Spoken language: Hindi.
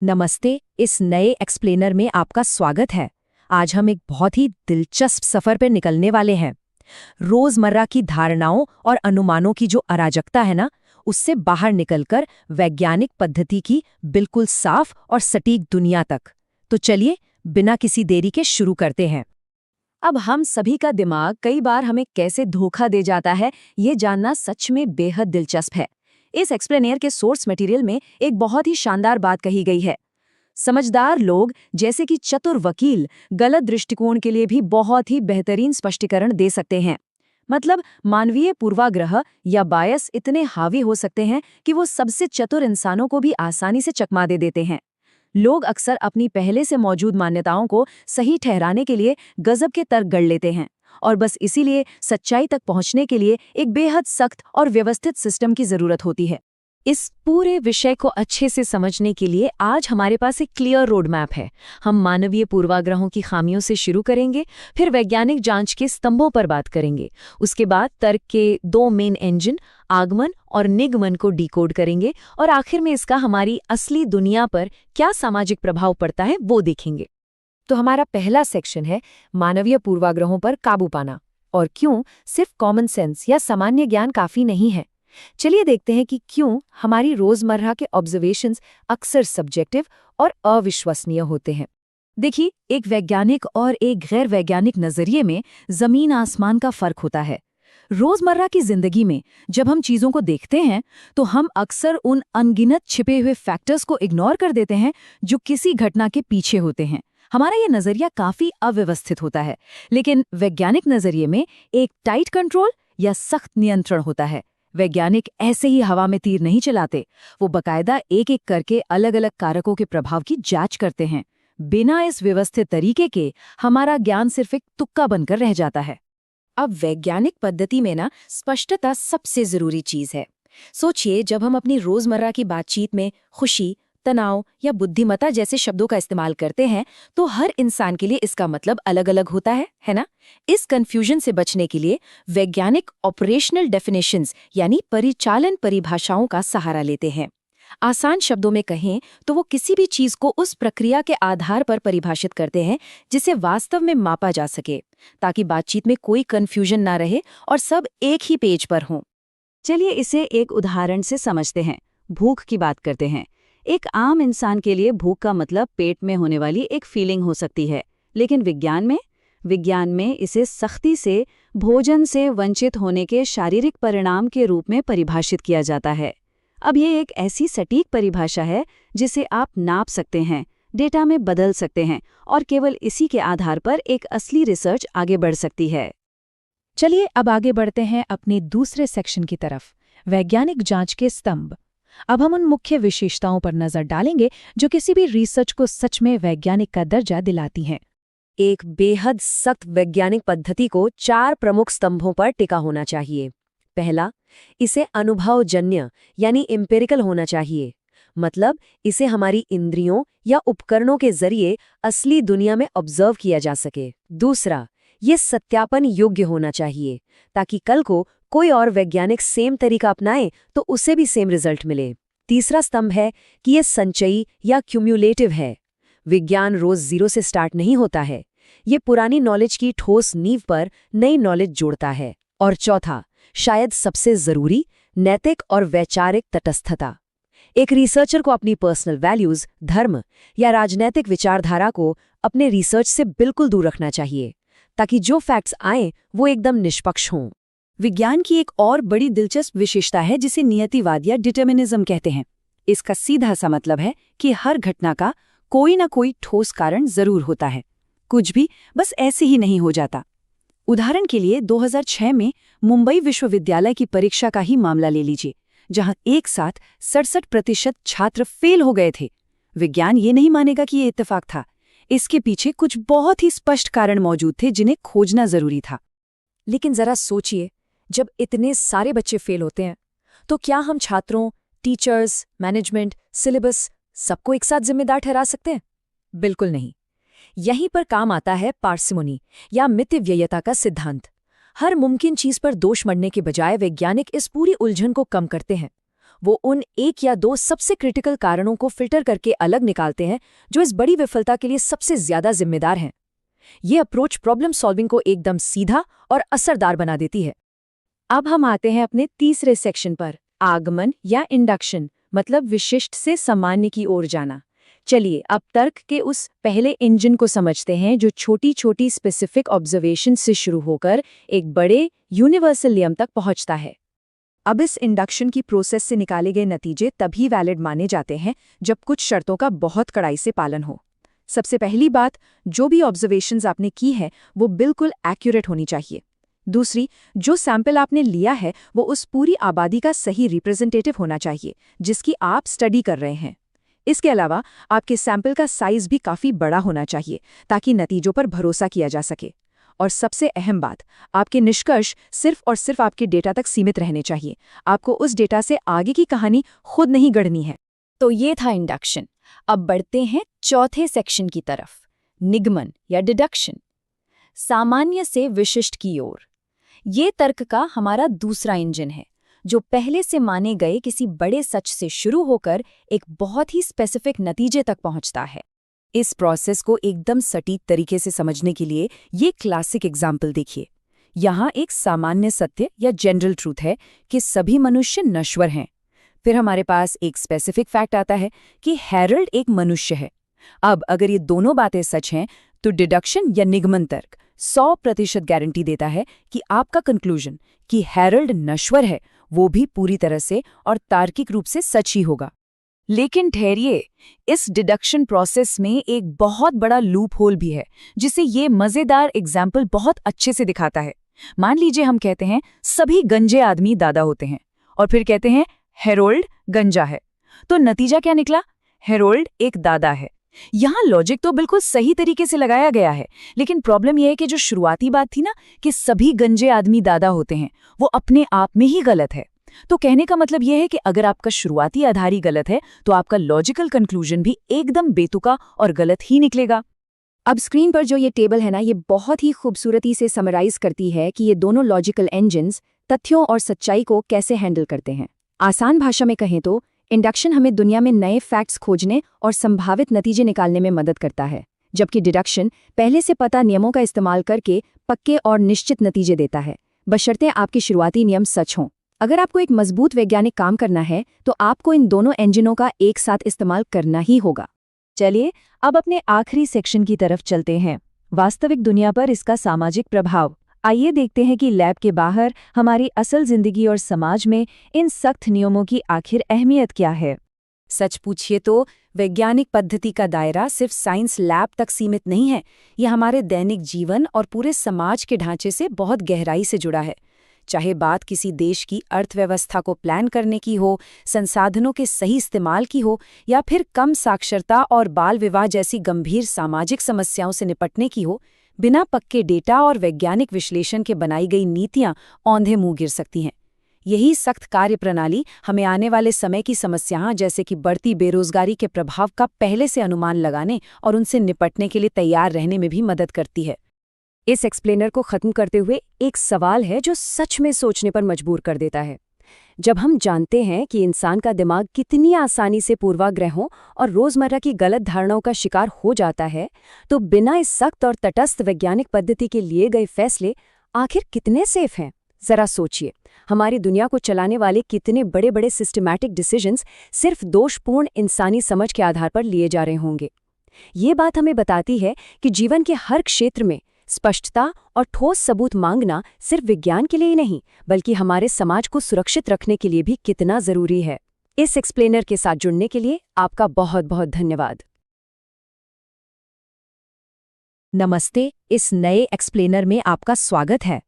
नमस्ते। इस नए एक्सप्लेनर में आपका स्वागत है। आज हम एक बहुत ही दिलचस्प सफर पर निकलने वाले हैं। रोजमर्रा की धारणाओं और अनुमानों की जो अराजकता है ना, उससे बाहर निकलकर वैज्ञानिक पद्धति की बिल्कुल साफ और सटीक दुनिया तक। तो चलिए बिना किसी देरी के शुरू करते हैं। अब हम सभी का दिमाग कई बार हमें कैसे धोखा दे जाता है, ये जानना सच में बेहद दिलचस्प है। इस एक्सप्लेनेयर के सोर्स मटेरियल में एक बहुत ही शानदार बात कही गई है। समझदार लोग जैसे कि चतुर वकील गलत दृष्टिकोण के लिए भी बहुत ही बेहतरीन स्पष्टीकरण दे सकते हैं। मतलब मानवीय पूर्वाग्रह या बायस इतने हावी हो सकते हैं कि वो सबसे चतुर इंसानों को भी आसानी से चकमा दे देते हैं। लोग अक्सर अपनी पहले से मौजूद मान्यताओं को सही ठहराने के लिए गजब के तर्क गढ़ लेते हैं, और बस इसीलिए सच्चाई तक पहुंचने के लिए एक बेहद सख्त और व्यवस्थित सिस्टम की जरूरत होती है। इस पूरे विषय को अच्छे से समझने के लिए आज हमारे पास एक क्लियर रोड मैप है। हम मानवीय पूर्वाग्रहों की खामियों से शुरू करेंगे, फिर वैज्ञानिक जांच के स्तंभों पर बात करेंगे, उसके बाद तर्क के दो मेन इंजन आगमन और निगमन को डिकोड करेंगे, और आखिर में इसका हमारी असली दुनिया पर क्या सामाजिक प्रभाव पड़ता है वो देखेंगे। तो हमारा पहला सेक्शन है मानवीय पूर्वाग्रहों पर काबू पाना, और क्यों सिर्फ कॉमन सेंस या सामान्य ज्ञान काफी नहीं है। चलिए देखते हैं कि क्यों हमारी रोजमर्रा के ऑब्जर्वेशंस अक्सर सब्जेक्टिव और अविश्वसनीय होते हैं। देखिए, एक वैज्ञानिक और एक गैर वैज्ञानिक नजरिए में जमीन आसमान का फर्क होता है। रोजमर्रा की जिंदगी में जब हम चीजों को देखते हैं तो हम अक्सर उन अनगिनत छिपे हुए फैक्टर्स को इग्नोर कर देते हैं जो किसी घटना के पीछे होते हैं। हमारा ये नजरिया काफी अव्यवस्थित होता है, लेकिन वैज्ञानिक नजरिए में एक टाइट कंट्रोल या सख्त नियंत्रण होता है। वैज्ञानिक ऐसे ही हवा में तीर नहीं चलाते, वो बकायदा एक एक करके अलग अलग कारकों के प्रभाव की जांच करते हैं। बिना इस व्यवस्थित तरीके के हमारा ज्ञान सिर्फ एक तुक्का बनकर रह जाता है। अब वैज्ञानिक पद्धति में ना स्पष्टता सबसे जरूरी चीज है। सोचिए, जब हम अपनी रोजमर्रा की बातचीत में खुशी, तनाव या बुद्धिमत्ता जैसे शब्दों का इस्तेमाल करते हैं तो हर इंसान के लिए इसका मतलब अलग अलग होता है ना? इस कंफ्यूजन से बचने के लिए वैज्ञानिक ऑपरेशनल डेफिनेशंस यानी परिचालन परिभाषाओं का सहारा लेते हैं। आसान शब्दों में कहें तो वो किसी भी चीज को उस प्रक्रिया के आधार पर परिभाषित करते हैं जिसे वास्तव में मापा जा सके, ताकि बातचीत में कोई कंफ्यूजन ना रहे और सब एक ही पेज पर हों। चलिए इसे एक उदाहरण से समझते हैं। भूख की बात करते हैं। एक आम इंसान के लिए भूख का मतलब पेट में होने वाली एक फीलिंग हो सकती है, लेकिन विज्ञान में इसे सख्ती से भोजन से वंचित होने के शारीरिक परिणाम के रूप में परिभाषित किया जाता है। अब ये एक ऐसी सटीक परिभाषा है जिसे आप नाप सकते हैं, डेटा में बदल सकते हैं, और केवल इसी के आधार पर एक असली रिसर्च आगे बढ़ सकती है। चलिए अब आगे बढ़ते हैं अपने दूसरे सेक्शन की तरफ, वैज्ञानिक जांच के स्तंभ। अब हम उन मुख्य विशेषताओं पर नजर डालेंगे जो किसी भी रिसर्च को सच में वैज्ञानिक का दर्जा दिलाती हैं। एक बेहद सख्त वैज्ञानिक पद्धति को 4 प्रमुख स्तंभों पर टिका होना चाहिए। पहला, इसे अनुभवजन्य यानी एम्पिरिकल होना चाहिए। मतलब इसे हमारी इंद्रियों या उपकरणों के जरिए असली दुनिया में ऑब्जर्व किया जा सके। दूसरा, ये सत्यापन योग्य होना चाहिए, ताकि कल को कोई और वैज्ञानिक सेम तरीका अपनाए तो उसे भी सेम रिजल्ट मिले। तीसरा स्तंभ है कि ये संचयी या क्यूम्युलेटिव है। विज्ञान रोज जीरो से स्टार्ट नहीं होता है, ये पुरानी नॉलेज की ठोस नींव पर नई नॉलेज जोड़ता है। और चौथा, शायद सबसे जरूरी, नैतिक और वैचारिक तटस्थता। एक रिसर्चर को अपनी पर्सनल वैल्यूज, धर्म या राजनैतिक विचारधारा को अपने रिसर्च से बिल्कुल दूर रखना चाहिए, ताकि जो फैक्ट्स आए वो एकदम निष्पक्ष हों। विज्ञान की एक और बड़ी दिलचस्प विशेषता है जिसे नियतिवाद या डिटर्मिनिज्म कहते हैं। इसका सीधा सा मतलब है कि हर घटना का कोई ना कोई ठोस कारण जरूर होता है, कुछ भी बस ऐसे ही नहीं हो जाता। उदाहरण के लिए 2006 में मुंबई विश्वविद्यालय की परीक्षा का ही मामला ले लीजिए, जहां एक साथ 67% छात्र फेल हो गए थे। विज्ञान ये नहीं मानेगा कि ये इत्तेफाक था, इसके पीछे कुछ बहुत ही स्पष्ट कारण मौजूद थे जिन्हें खोजना जरूरी था। लेकिन जरा सोचिए, जब इतने सारे बच्चे फेल होते हैं तो क्या हम छात्रों, टीचर्स, मैनेजमेंट, सिलेबस सबको एक साथ जिम्मेदार ठहरा सकते हैं? बिल्कुल नहीं। यहीं पर काम आता है पार्सिमोनी या मितव्ययिता का सिद्धांत। हर मुमकिन चीज पर दोष मढ़ने के बजाय वैज्ञानिक इस पूरी उलझन को कम करते हैं। वो उन एक या दो सबसे क्रिटिकल कारणों को फिल्टर करके अलग निकालते हैं जो इस बड़ी विफलता के लिए सबसे ज्यादा जिम्मेदार हैं। ये अप्रोच प्रॉब्लम सॉल्विंग को एकदम सीधा और असरदार बना देती है। अब हम आते हैं अपने तीसरे सेक्शन पर, आगमन या इंडक्शन, मतलब विशिष्ट से सामान्य की ओर जाना। चलिए अब तर्क के उस पहले इंजन को समझते हैं जो छोटी छोटी स्पेसिफिक ऑब्जर्वेशन से शुरू होकर एक बड़े यूनिवर्सल नियम तक पहुंचता है। अब इस इंडक्शन की प्रोसेस से निकाले गए नतीजे तभी वैलिड माने जाते हैं जब कुछ शर्तों का बहुत कड़ाई से पालन हो। सबसे पहली बात, जो भी ऑब्जर्वेशंस आपने की है वो बिल्कुल एक्यूरेट होनी चाहिए। दूसरी, जो सैंपल आपने लिया है वो उस पूरी आबादी का सही रिप्रेजेंटेटिव होना चाहिए जिसकी आप स्टडी कर रहे हैं। इसके अलावा आपके सैंपल का साइज भी काफ़ी बड़ा होना चाहिए ताकि नतीजों पर भरोसा किया जा सके। और सबसे अहम बात, आपके निष्कर्ष सिर्फ और सिर्फ आपके डेटा तक सीमित रहने चाहिए। आपको उस डेटा से आगे की कहानी खुद नहीं गढ़नी है। तो ये था इंडक्शन। अब बढ़ते हैं चौथे सेक्शन की तरफ, निगमन या डिडक्शन, सामान्य से विशिष्ट की ओर। ये तर्क का हमारा दूसरा इंजन है जो पहले से माने गए किसी बड़े सच से शुरू होकर एक बहुत ही स्पेसिफिक नतीजे तक पहुंचता है। इस प्रोसेस को एकदम सटीक तरीके से समझने के लिए ये क्लासिक एग्जाम्पल देखिए। यहाँ एक सामान्य सत्य या जनरल ट्रूथ है कि सभी मनुष्य नश्वर हैं। फिर हमारे पास एक स्पेसिफिक फैक्ट आता है कि हैरल्ड एक मनुष्य है। अब अगर ये दोनों बातें सच हैं तो डिडक्शन या निगमन तर्क 100% गारंटी देता है कि आपका कंक्लूजन कि हैरल्ड नश्वर है वो भी पूरी तरह से और तार्किक रूप से सच ही होगा। लेकिन ठहरिए, इस डिडक्शन प्रोसेस में एक बहुत बड़ा लूप होल भी है जिसे ये मजेदार एग्जाम्पल बहुत अच्छे से दिखाता है। मान लीजिए हम कहते हैं सभी गंजे आदमी दादा होते हैं और फिर कहते हैं हैरोल्ड गंजा है। तो नतीजा क्या निकला? हैरोल्ड एक दादा है। यहाँ लॉजिक तो बिल्कुल सही तरीके से लगाया गया है, लेकिन प्रॉब्लम यह है कि जो शुरुआती बात थी ना कि सभी गंजे आदमी दादा होते हैं, वो अपने आप में ही गलत है। तो कहने का मतलब यह है कि अगर आपका शुरुआती आधार ही गलत है तो आपका लॉजिकल कंक्लूजन भी एकदम बेतुका और गलत ही निकलेगा। अब स्क्रीन पर जो ये टेबल है ना, ये बहुत ही खूबसूरती से समराइज करती है कि ये दोनों लॉजिकल इंजन्स तथ्यों और सच्चाई को कैसे हैंडल करते हैं। आसान भाषा में कहें तो इंडक्शन हमें दुनिया में नए फैक्ट्स खोजने और संभावित नतीजे निकालने में मदद करता है, जबकि डिडक्शन पहले से पता नियमों का इस्तेमाल करके पक्के और निश्चित नतीजे देता है, बशर्ते आपके शुरुआती नियम सच हों। अगर आपको एक मजबूत वैज्ञानिक काम करना है तो आपको इन दोनों इंजनों का एक साथ इस्तेमाल करना ही होगा। चलिए अब अपने आखिरी सेक्शन की तरफ चलते हैं, वास्तविक दुनिया पर इसका सामाजिक प्रभाव। आइए देखते हैं कि लैब के बाहर हमारी असल जिंदगी और समाज में इन सख्त नियमों की आखिर अहमियत क्या है। सच पूछिए तो वैज्ञानिक पद्धति का दायरा सिर्फ साइंस लैब तक सीमित नहीं है। यह हमारे दैनिक जीवन और पूरे समाज के ढांचे से बहुत गहराई से जुड़ा है। चाहे बात किसी देश की अर्थव्यवस्था को प्लान करने की हो, संसाधनों के सही इस्तेमाल की हो, या फिर कम साक्षरता और बाल विवाह जैसी गंभीर सामाजिक समस्याओं से निपटने की हो, बिना पक्के डेटा और वैज्ञानिक विश्लेषण के बनाई गई नीतियां औंधे मुंह गिर सकती हैं। यही सख्त कार्यप्रणाली हमें आने वाले समय की समस्याएं जैसे कि बढ़ती बेरोजगारी के प्रभाव का पहले से अनुमान लगाने और उनसे निपटने के लिए तैयार रहने में भी मदद करती है। इस एक्सप्लेनर को खत्म करते हुए एक सवाल है जो सच में सोचने पर मजबूर कर देता है। जब हम जानते हैं कि इंसान का दिमाग कितनी आसानी से पूर्वाग्रहों और रोजमर्रा की गलत धारणाओं का शिकार हो जाता है, तो बिना इस सख्त और तटस्थ वैज्ञानिक पद्धति के लिए गए फैसले आखिर कितने सेफ हैं? जरा सोचिए, हमारी दुनिया को चलाने वाले कितने बड़े बड़े सिस्टमैटिक डिसीजंस सिर्फ दोषपूर्ण इंसानी समझ के आधार पर लिए जा रहे होंगे। ये बात हमें बताती है कि जीवन के हर क्षेत्र में स्पष्टता और ठोस सबूत मांगना सिर्फ विज्ञान के लिए ही नहीं, बल्कि हमारे समाज को सुरक्षित रखने के लिए भी कितना जरूरी है। इस एक्सप्लेनर के साथ जुड़ने के लिए आपका बहुत बहुत धन्यवाद। नमस्ते, इस नए एक्सप्लेनर में आपका स्वागत है।